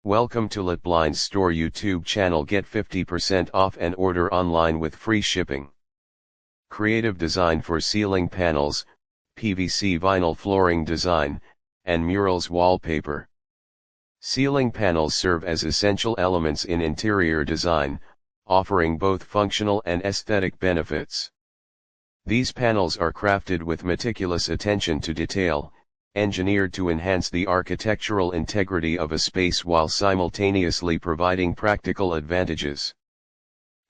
Welcome to LITBLINDS store YouTube channel. Get 50% off and order online with free shipping. Creative design for ceiling panels, PVC vinyl flooring design, and murals wallpaper. Ceiling panels serve as essential elements in interior design, offering both functional and aesthetic benefits. These panels are crafted with meticulous attention to detail, engineered to enhance the architectural integrity of a space while simultaneously providing practical advantages.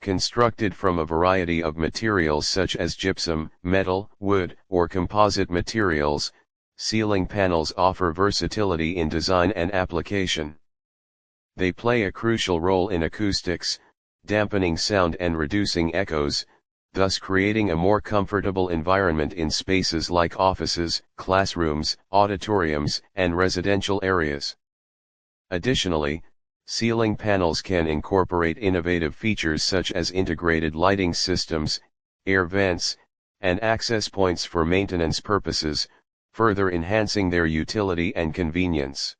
Constructed from a variety of materials such as gypsum, metal, wood, or composite materials, ceiling panels offer versatility in design and application. They play a crucial role in acoustics, dampening sound and reducing echoes, thus creating a more comfortable environment in spaces like offices, classrooms, auditoriums, and residential areas. Additionally, ceiling panels can incorporate innovative features such as integrated lighting systems, air vents, and access points for maintenance purposes, further enhancing their utility and convenience.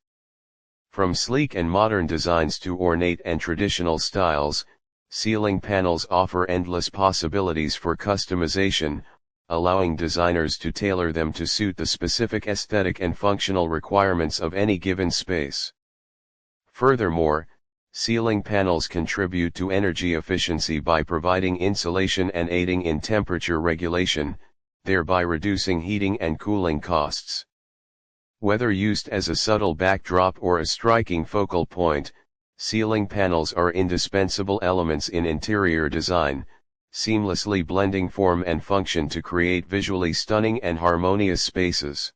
From sleek and modern designs to ornate and traditional styles, ceiling panels offer endless possibilities for customization, allowing designers to tailor them to suit the specific aesthetic and functional requirements of any given space. Furthermore, ceiling panels contribute to energy efficiency by providing insulation and aiding in temperature regulation, thereby reducing heating and cooling costs. Whether used as a subtle backdrop or a striking focal point, ceiling panels are indispensable elements in interior design, seamlessly blending form and function to create visually stunning and harmonious spaces.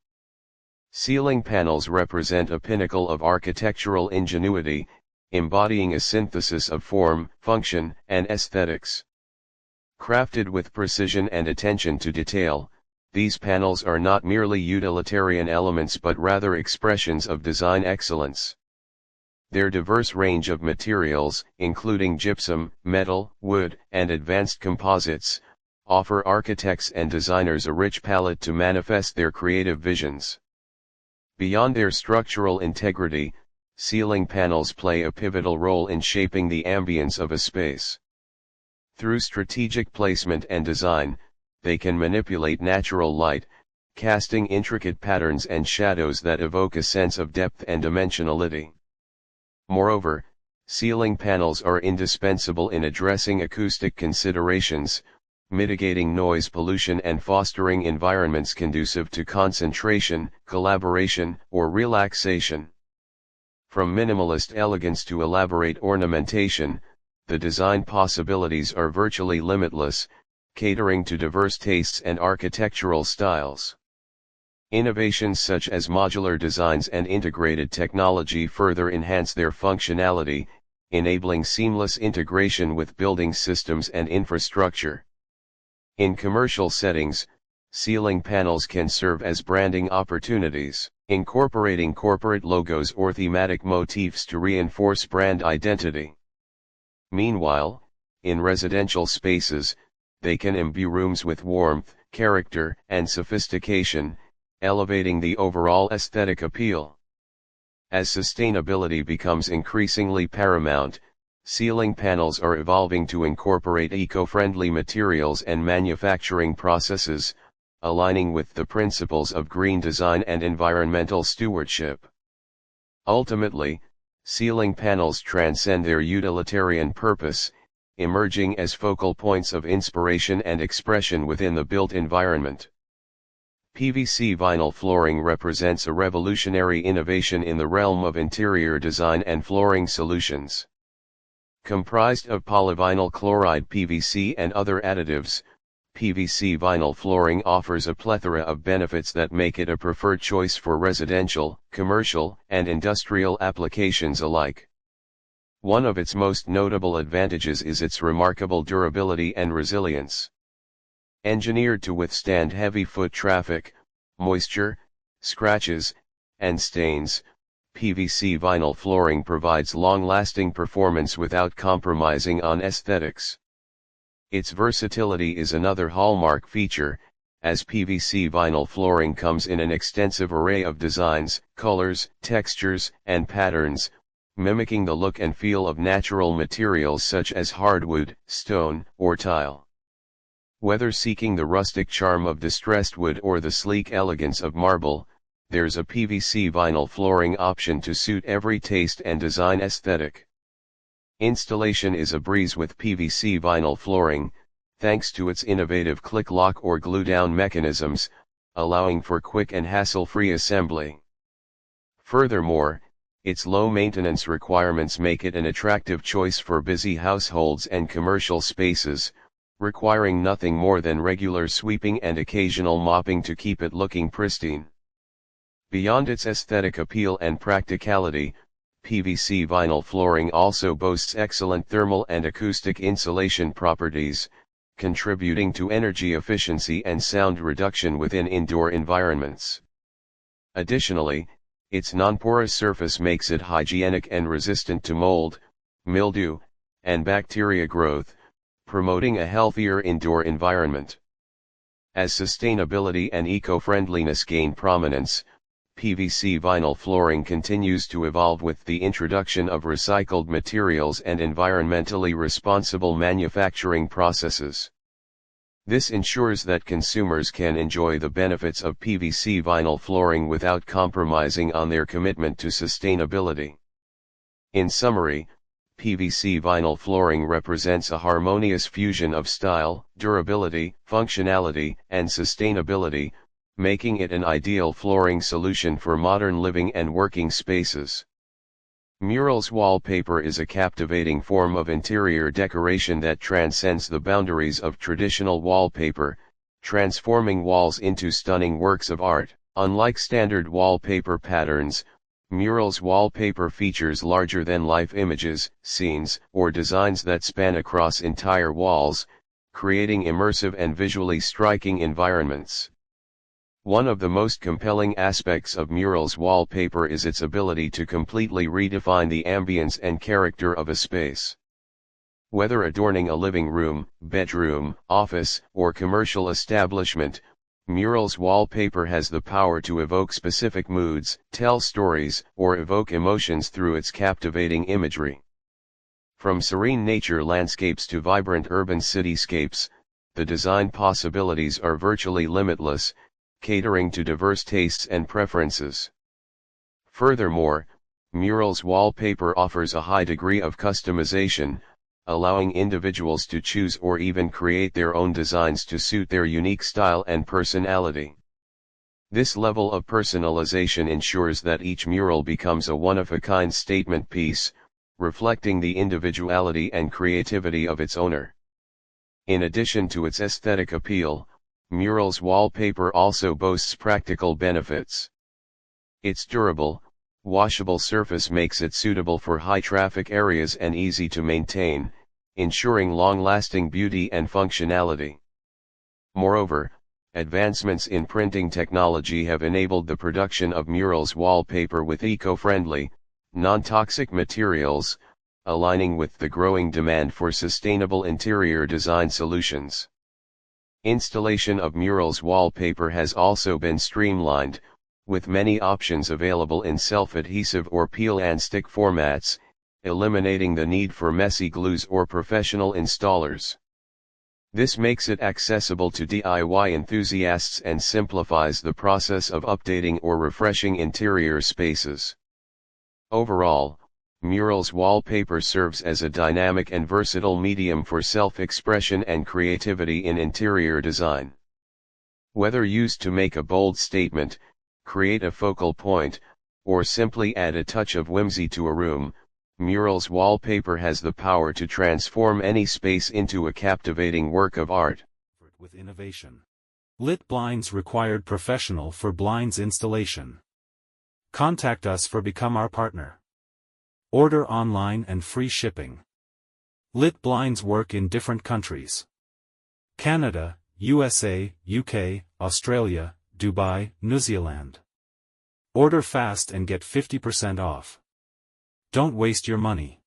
Ceiling panels represent a pinnacle of architectural ingenuity, embodying a synthesis of form, function, and aesthetics. Crafted with precision and attention to detail, these panels are not merely utilitarian elements but rather expressions of design excellence. Their diverse range of materials, including gypsum, metal, wood, and advanced composites, offer architects and designers a rich palette to manifest their creative visions. Beyond their structural integrity, ceiling panels play a pivotal role in shaping the ambience of a space. Through strategic placement and design, they can manipulate natural light, casting intricate patterns and shadows that evoke a sense of depth and dimensionality. Moreover, ceiling panels are indispensable in addressing acoustic considerations, mitigating noise pollution and fostering environments conducive to concentration, collaboration, or relaxation. From minimalist elegance to elaborate ornamentation, the design possibilities are virtually limitless, catering to diverse tastes and architectural styles. Innovations such as modular designs and integrated technology further enhance their functionality, enabling seamless integration with building systems and infrastructure. In commercial settings, ceiling panels can serve as branding opportunities, incorporating corporate logos or thematic motifs to reinforce brand identity. Meanwhile, in residential spaces, they can imbue rooms with warmth, character, and sophistication, elevating the overall aesthetic appeal. As sustainability becomes increasingly paramount, ceiling panels are evolving to incorporate eco-friendly materials and manufacturing processes, aligning with the principles of green design and environmental stewardship. Ultimately, ceiling panels transcend their utilitarian purpose, emerging as focal points of inspiration and expression within the built environment. PVC vinyl flooring represents a revolutionary innovation in the realm of interior design and flooring solutions. Comprised of polyvinyl chloride PVC and other additives, PVC vinyl flooring offers a plethora of benefits that make it a preferred choice for residential, commercial, and industrial applications alike. One of its most notable advantages is its remarkable durability and resilience. Engineered to withstand heavy foot traffic, moisture, scratches, and stains, PVC vinyl flooring provides long-lasting performance without compromising on aesthetics. Its versatility is another hallmark feature, as PVC vinyl flooring comes in an extensive array of designs, colors, textures, and patterns, mimicking the look and feel of natural materials such as hardwood, stone, or tile. Whether seeking the rustic charm of distressed wood or the sleek elegance of marble, there's a PVC vinyl flooring option to suit every taste and design aesthetic. Installation is a breeze with PVC vinyl flooring, thanks to its innovative click lock or glue down mechanisms, allowing for quick and hassle-free assembly. Furthermore, its low maintenance requirements make it an attractive choice for busy households and commercial spaces, requiring nothing more than regular sweeping and occasional mopping to keep it looking pristine. Beyond its aesthetic appeal and practicality, PVC vinyl flooring also boasts excellent thermal and acoustic insulation properties, contributing to energy efficiency and sound reduction within indoor environments. Additionally, its non-porous surface makes it hygienic and resistant to mold, mildew, and bacteria growth, promoting a healthier indoor environment. As sustainability and eco-friendliness gain prominence, PVC vinyl flooring continues to evolve with the introduction of recycled materials and environmentally responsible manufacturing processes. This ensures that consumers can enjoy the benefits of PVC vinyl flooring without compromising on their commitment to sustainability. In summary, PVC vinyl flooring represents a harmonious fusion of style, durability, functionality, and sustainability, making it an ideal flooring solution for modern living and working spaces. Murals wallpaper is a captivating form of interior decoration that transcends the boundaries of traditional wallpaper, transforming walls into stunning works of art. Unlike standard wallpaper patterns, Murals wallpaper features larger-than-life images, scenes, or designs that span across entire walls, creating immersive and visually striking environments. One of the most compelling aspects of Murals wallpaper is its ability to completely redefine the ambience and character of a space. Whether adorning a living room, bedroom, office, or commercial establishment, Murals wallpaper has the power to evoke specific moods, tell stories, or evoke emotions through its captivating imagery. From serene nature landscapes to vibrant urban cityscapes, the design possibilities are virtually limitless, catering to diverse tastes and preferences. Furthermore, Murals wallpaper offers a high degree of customization, allowing individuals to choose or even create their own designs to suit their unique style and personality. This level of personalization ensures that each mural becomes a one-of-a-kind statement piece, reflecting the individuality and creativity of its owner. In addition to its aesthetic appeal, Murals wallpaper also boasts practical benefits. Its durable, washable surface makes it suitable for high-traffic areas and easy to maintain, ensuring long-lasting beauty and functionality. Moreover, advancements in printing technology have enabled the production of Murals wallpaper with eco-friendly, non-toxic materials, aligning with the growing demand for sustainable interior design solutions. Installation of Murals wallpaper has also been streamlined, with many options available in self-adhesive or peel and stick formats, eliminating the need for messy glues or professional installers. This makes it accessible to DIY enthusiasts and simplifies the process of updating or refreshing interior spaces. Overall, Murals wallpaper serves as a dynamic and versatile medium for self-expression and creativity in interior design. Whether used to make a bold statement, create a focal point, or simply add a touch of whimsy to a room, Murals wallpaper has the power to transform any space into a captivating work of art. With innovation. Lit Blinds required professional for blinds installation. Contact us for become our partner. Order online and free shipping. Lit Blinds work in different countries: Canada, USA, UK, Australia, Dubai, New Zealand. Order fast and get 50% off. Don't waste your money.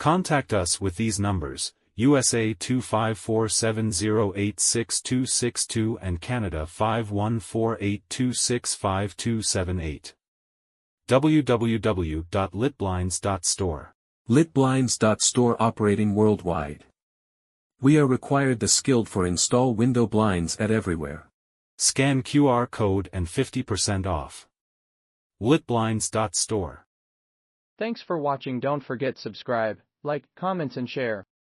Contact us with these numbers: USA 2547086262 and Canada 5148265278. www.litblinds.store. LITBLINDS.store operating worldwide. We are required the skilled for install window blinds at everywhere. Scan QR code and 50% off. LITBLINDS.store. Thanks for watching. Don't forget subscribe, like, comments and share.